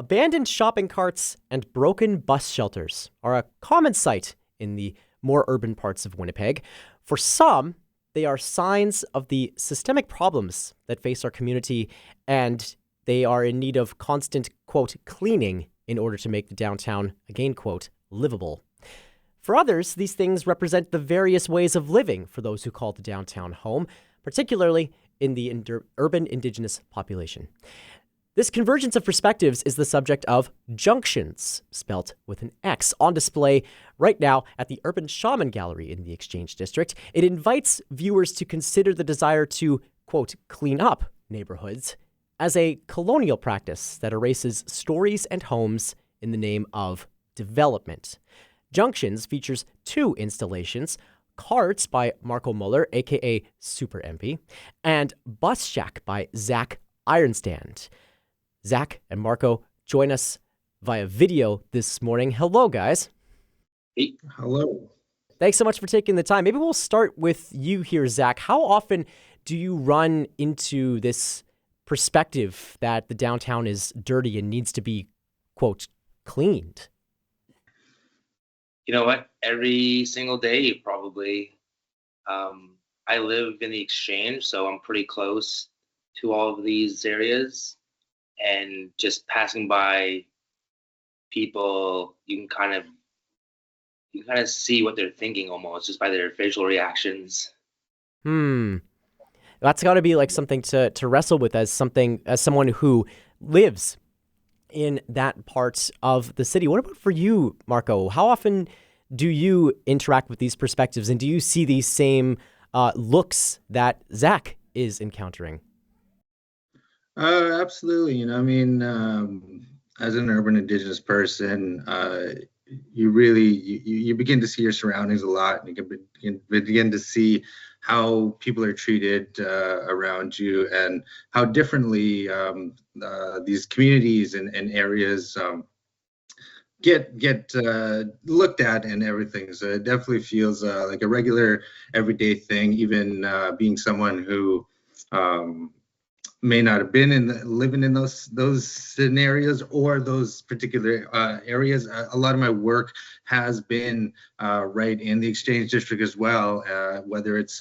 Abandoned shopping carts and broken bus shelters are a common sight in the more urban parts of Winnipeg. For some, they are signs of the systemic problems that face our community, and they are in need of constant, quote, cleaning in order to make the downtown, again, quote, livable. For others, these things represent the various ways of living for those who call the downtown home, particularly in the urban Indigenous population. This convergence of perspectives is the subject of Junxions, spelt with an X, on display right now at the Urban Shaman Gallery in the Exchange District. It invites viewers to consider the desire to, quote, clean up neighborhoods as a colonial practice that erases stories and homes in the name of development. Junxions features two installations: Carts by Marco Muller, aka Super MP, and Bus Shack by Zach Ironstand. Zach and Marco join us via video this morning. Hello, guys. Hey, hello. Thanks so much for taking the time. Maybe we'll start with you here, Zach. How often do you run into this perspective that the downtown is dirty and needs to be, quote, cleaned? You know what? Every single day, probably. I live in the Exchange, so I'm pretty close to all of these areas. And just passing by people, you can kind of see what they're thinking almost just by their facial reactions. That's got to be like something to wrestle with as someone who lives in that part of the city. What about for you, Marco? How often do you interact with these perspectives, and do you see these same looks that Zach is encountering? Absolutely. As an urban Indigenous person, you really you begin to see your surroundings a lot, and you can begin to see how people are treated around you, and how differently these communities and areas get looked at and everything. So it definitely feels like a regular everyday thing, even being someone who may not have been living in those scenarios or those particular areas. A lot of my work has been right in the Exchange District as well, whether it's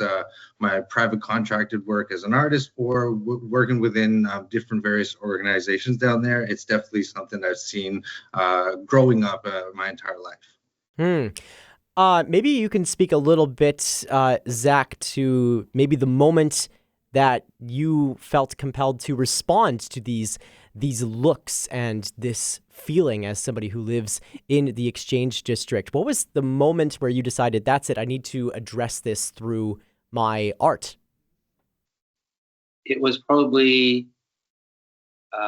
my private contracted work as an artist or working within different various organizations down there. It's definitely something I've seen growing up my entire life. Maybe you can speak a little bit, Zach, to maybe the moment that you felt compelled to respond to these looks and this feeling as somebody who lives in the Exchange District. What was the moment where you decided, that's it, I need to address this through my art? It was probably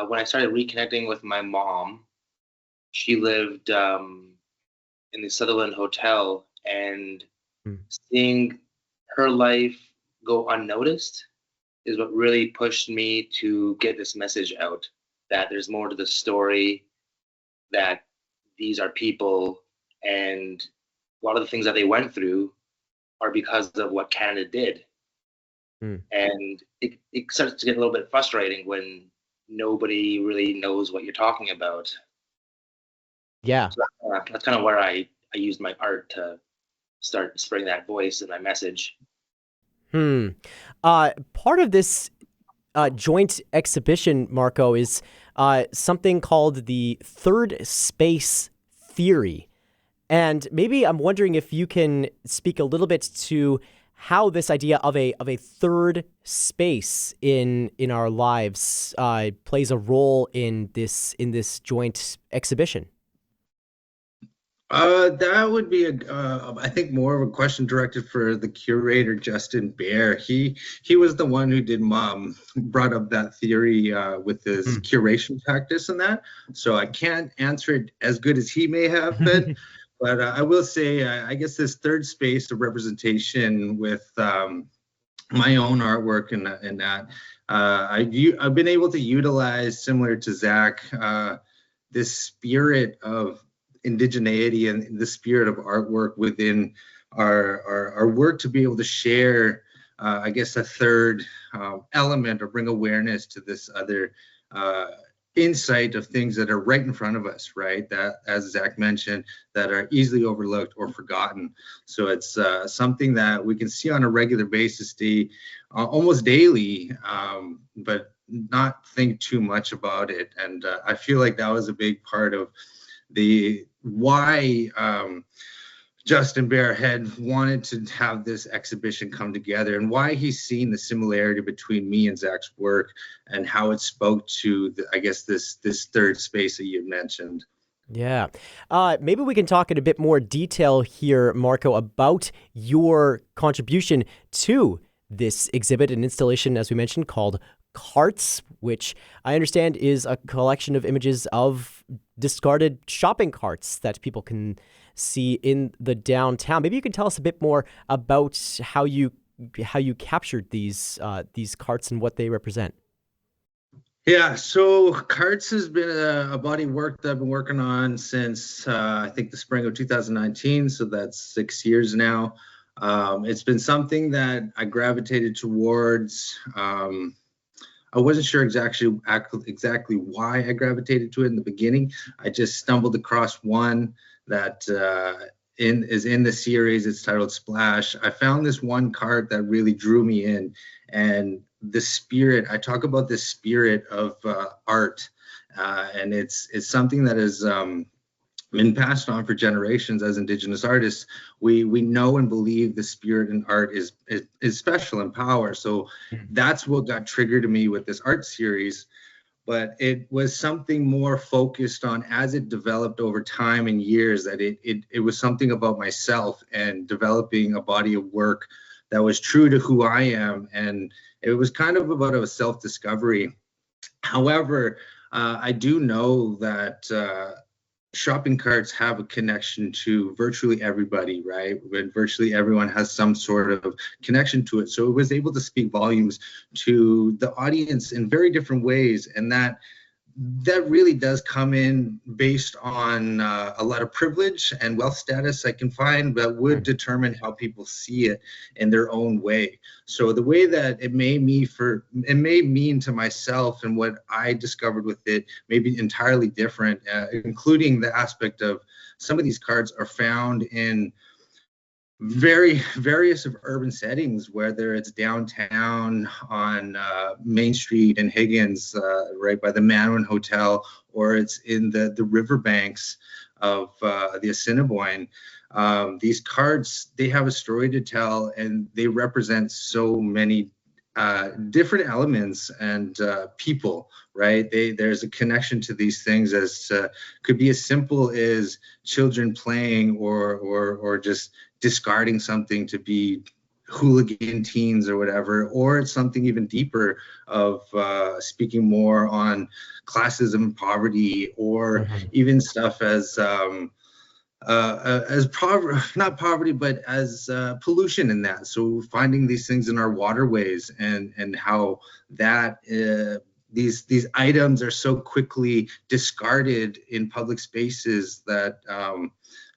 when I started reconnecting with my mom. She lived in the Sutherland Hotel, and seeing her life go unnoticed is what really pushed me to get this message out, that there's more to the story, that these are people, and a lot of the things that they went through are because of what Canada did. And it starts to get a little bit frustrating when nobody really knows what you're talking about. Yeah. So that's kind of where I used my art to start spreading that voice and that message. Part of this joint exhibition, Marco, is something called the third space theory. And maybe I'm wondering if you can speak a little bit to how this idea of a third space in our lives plays a role in this joint exhibition. That would be I think more of a question directed for the curator, Justin Bear. He was the one who brought up that theory with his curation practice and that. So I can't answer it as good as he may have been, but I will say, I guess this third space of representation with my own artwork and that, I've been able to utilize, similar to Zach, this spirit of indigeneity and the spirit of artwork within our work to be able to share, I guess, a third element or bring awareness to this other insight of things that are right in front of us, right? That, as Zach mentioned, that are easily overlooked or forgotten. So it's something that we can see on a regular basis, almost daily, but not think too much about it. And I feel like that was a big part of the why Justin Bear had wanted to have this exhibition come together, and why he's seen the similarity between me and Zach's work and how it spoke to, I guess, this third space that you mentioned. Yeah. Maybe we can talk in a bit more detail here, Marco, about your contribution to this exhibit and installation, as we mentioned, called Carts, which I understand is a collection of images of discarded shopping carts that people can see in the downtown. Maybe you can tell us a bit more about how you captured these carts and what they represent. Yeah, so Carts has been a body of work that I've been working on since I think the spring of 2019, so that's 6 years now. It's been something that I gravitated towards. I wasn't sure exactly why I gravitated to it in the beginning. I just stumbled across one that is in the series. It's titled Splash. I found this one card that really drew me in, and the spirit. I talk about the spirit of art, and it's something that is been passed on for generations as Indigenous artists. We know and believe the spirit in art is special in power. So that's what got triggered to me with this art series. But it was something more focused on, as it developed over time and years, that it was something about myself and developing a body of work that was true to who I am. And it was kind of about a self-discovery. However, I do know that shopping carts have a connection to virtually everybody, right? When virtually everyone has some sort of connection to it. So it was able to speak volumes to the audience in very different ways. And that really does come in based on a lot of privilege and wealth status I can find that would determine how people see it in their own way. So the way that it may mean to myself and what I discovered with it may be entirely different, including the aspect of some of these cards are found in various of urban settings, whether it's downtown on Main Street in Higgins, right by the Manwin Hotel, or it's in the riverbanks of the Assiniboine. These cards, they have a story to tell, and they represent so many different elements and people, right? There's a connection to these things as could be as simple as children playing or just discarding something to be hooligan teens or whatever, or it's something even deeper of speaking more on classism and poverty, or even stuff as not poverty, but as pollution in that. So finding these things in our waterways and how that these items are so quickly discarded in public spaces that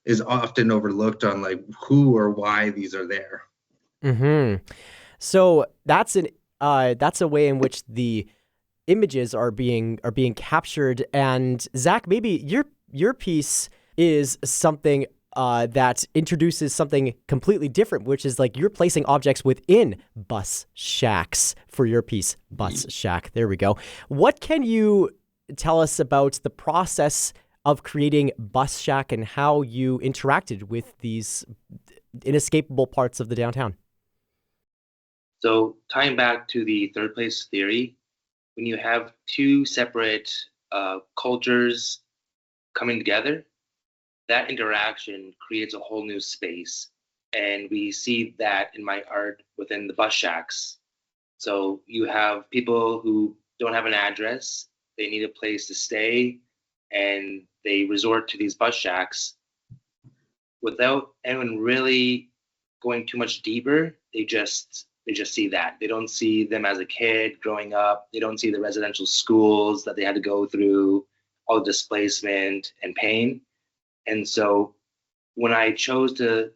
is often overlooked on like who or why these are there. So that's a way in which the images are being captured. And Zach, maybe your piece is something that introduces something completely different, which is like you're placing objects within bus shacks for your piece, Bus Shack. There we go. What can you tell us about the process of creating Bus Shack and how you interacted with these inescapable parts of the downtown? So tying back to the third place theory, when you have two separate cultures coming together, that interaction creates a whole new space. And we see that in my art within the bus shacks. So you have people who don't have an address, they need a place to stay, and they resort to these bus shacks without anyone really going too much deeper. They just see that. They don't see them as a kid growing up. They don't see the residential schools that they had to go through, all the displacement and pain. And so when I chose to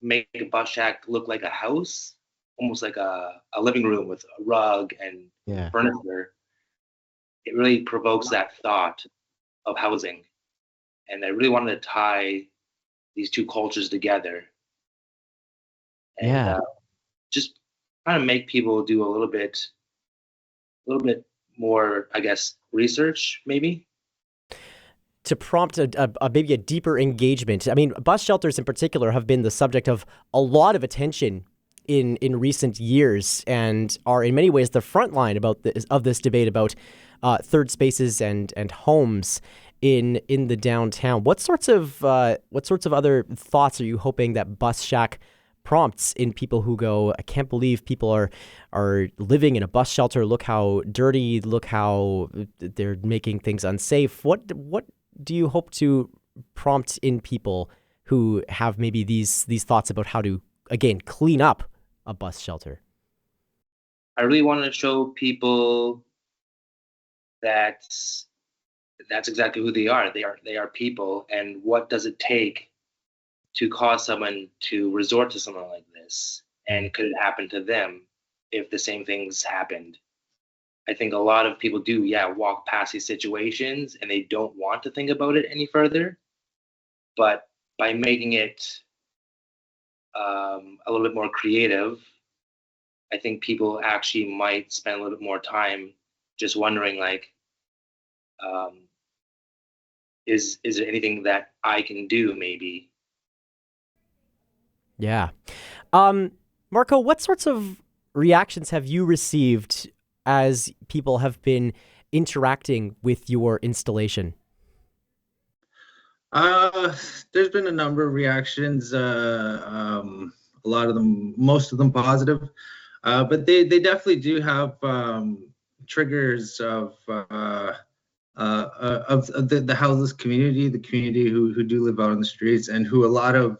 make a bus shack look like a house, almost like a living room with a rug and furniture, it really provokes that thought of housing. And I really wanted to tie these two cultures together and Yeah. just kind of make people do a little bit more, I guess, research maybe. To prompt maybe a deeper engagement. I mean, bus shelters in particular have been the subject of a lot of attention in recent years and are in many ways the front line of this debate about third spaces and homes in the downtown. What sorts of other thoughts are you hoping that Bus Shack prompts in people who go, I can't believe people are living in a bus shelter. Look how dirty. Look how they're making things unsafe. What do you hope to prompt in people who have maybe these thoughts about how to, again, clean up a bus shelter? I really wanted to show people that that's exactly who they are. They are people, and what does it take to cause someone to resort to something like this? And could it happen to them if the same things happened? I think a lot of people do, walk past these situations and they don't want to think about it any further. But by making it a little bit more creative, I think people actually might spend a little bit more time just wondering, like, um, is there anything that I can do, maybe? Yeah. Marco, what sorts of reactions have you received as people have been interacting with your installation? There's been a number of reactions. A lot of them, most of them positive, but they definitely do have triggers of the houseless community, the community who do live out on the streets, and who a lot of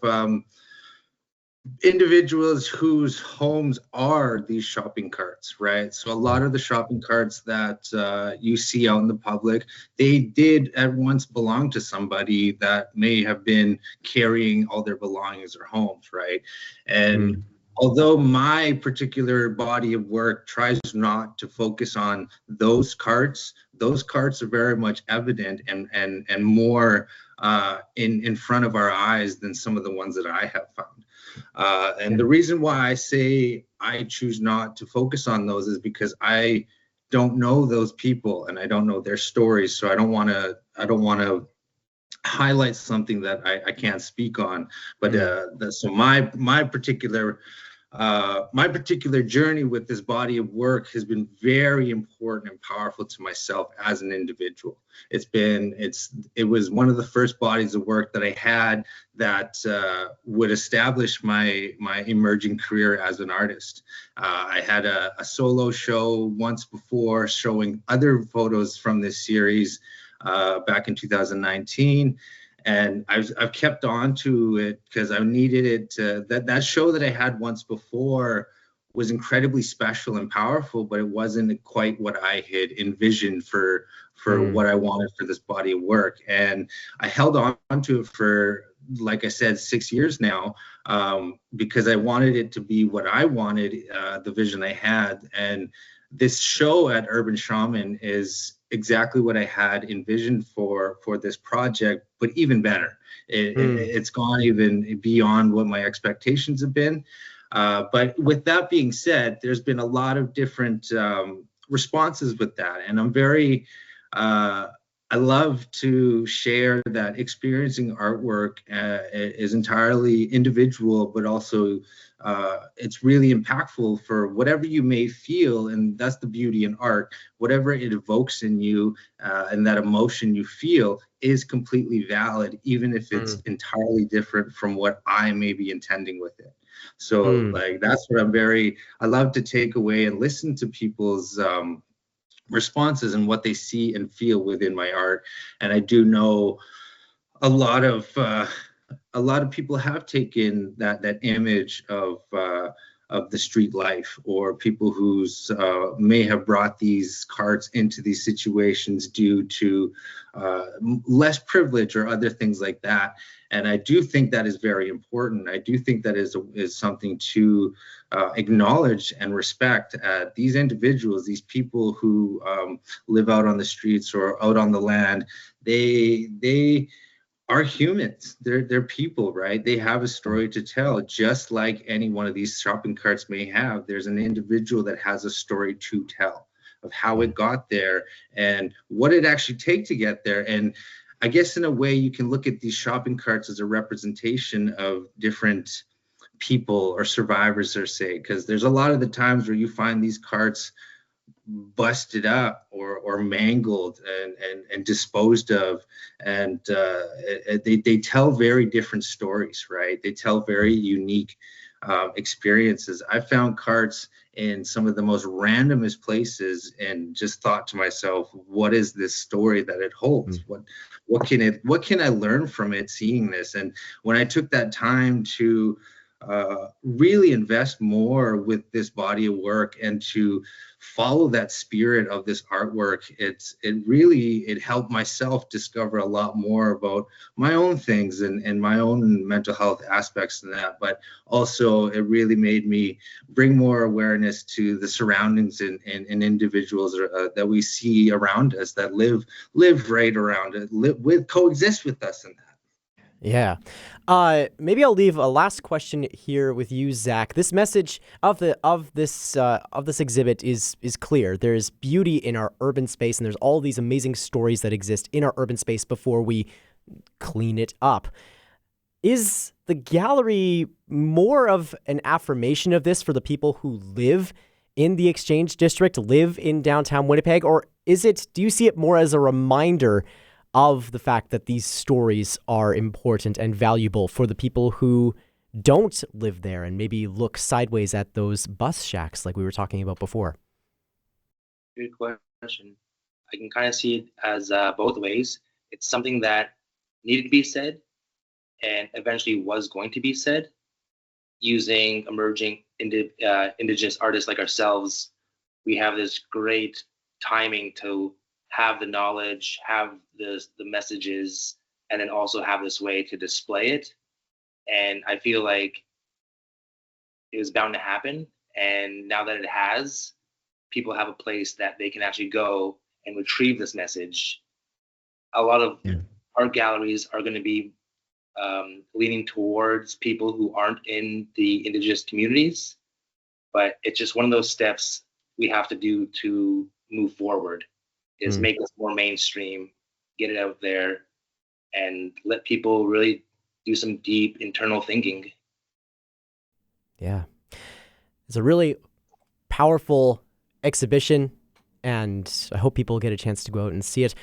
individuals whose homes are these shopping carts, right? So a lot of the shopping carts that you see out in the public, they did at once belong to somebody that may have been carrying all their belongings or homes, right? And although my particular body of work tries not to focus on those carts are very much evident and more in front of our eyes than some of the ones that I have found. And the reason why I say I choose not to focus on those is because I don't know those people and I don't know their stories. So I don't want to highlight something that I can't speak on. But so my particular journey with this body of work has been very important and powerful to myself as an individual. It was one of the first bodies of work that I had that would establish my emerging career as an artist. I had a solo show once before showing other photos from this series back in 2019. And I've kept on to it because I needed it. That show that I had once before was incredibly special and powerful, but it wasn't quite what I had envisioned for what I wanted for this body of work. And I held on to it for, like I said, 6 years now, because I wanted it to be what I wanted, the vision I had. And this show at Urban Shaman is exactly what I had envisioned for this project, but even better. It's gone even beyond what my expectations have been. But with that being said, there's been a lot of different responses with that. And I'm very, I love to share that experiencing artwork is entirely individual, but also it's really impactful for whatever you may feel. And that's the beauty in art. Whatever it evokes in you and that emotion you feel is completely valid, even if it's entirely different from what I may be intending with it. So like, that's what I love to take away and listen to people's responses and what they see and feel within my art. And I do know a lot of people have taken that image of of the street life, or people who's may have brought these carts into these situations due to less privilege or other things like that. And I do think that is very important. I do think that is something to acknowledge and respect. These individuals, these people who live out on the streets or out on the land, they are humans. They're people, right? They have a story to tell, just like any one of these shopping carts may have. There's an individual that has a story to tell of how it got there and what it actually take to get there. And I guess in a way you can look at these shopping carts as a representation of different people or survivors, or say, because there's a lot of the times where you find these carts busted up or mangled and disposed of, and they tell very different stories, right? They tell very unique experiences. I found carts in some of the most randomest places and just thought to myself, what is this story that it holds? What can I learn from it, seeing this? And when I took that time to really invest more with this body of work and to follow that spirit of this artwork, it helped myself discover a lot more about my own things and my own mental health aspects in that. But also it really made me bring more awareness to the surroundings and individuals that we see around us, that live right around it, coexist with us in that. Yeah. Maybe I'll leave a last question here with you, Zach. This message of this exhibit is clear. There's beauty in our urban space, and there's all these amazing stories that exist in our urban space before we clean it up. Is the gallery more of an affirmation of this for the people who live in the Exchange District, live in downtown Winnipeg, or do you see it more as a reminder of the fact that these stories are important and valuable for the people who don't live there and maybe look sideways at those bus shacks like we were talking about before? Good question. I can kind of see it as both ways. It's something that needed to be said and eventually was going to be said, using emerging Indigenous artists like ourselves. We have this great timing to have the knowledge, have the messages, and then also have this way to display it. And I feel like it was bound to happen. And now that it has, people have a place that they can actually go and retrieve this message. A lot of art galleries are going to be leaning towards people who aren't in the Indigenous communities, but it's just one of those steps we have to do to move forward, is make this more mainstream, get it out there, and let people really do some deep internal thinking. Yeah. It's a really powerful exhibition, and I hope people get a chance to go out and see it.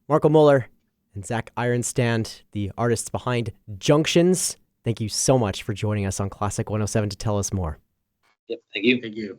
Marco Muller and Zach Ironstand, the artists behind Junxions, thank you so much for joining us on Classic 107 to tell us more. Yep, thank you. Thank you.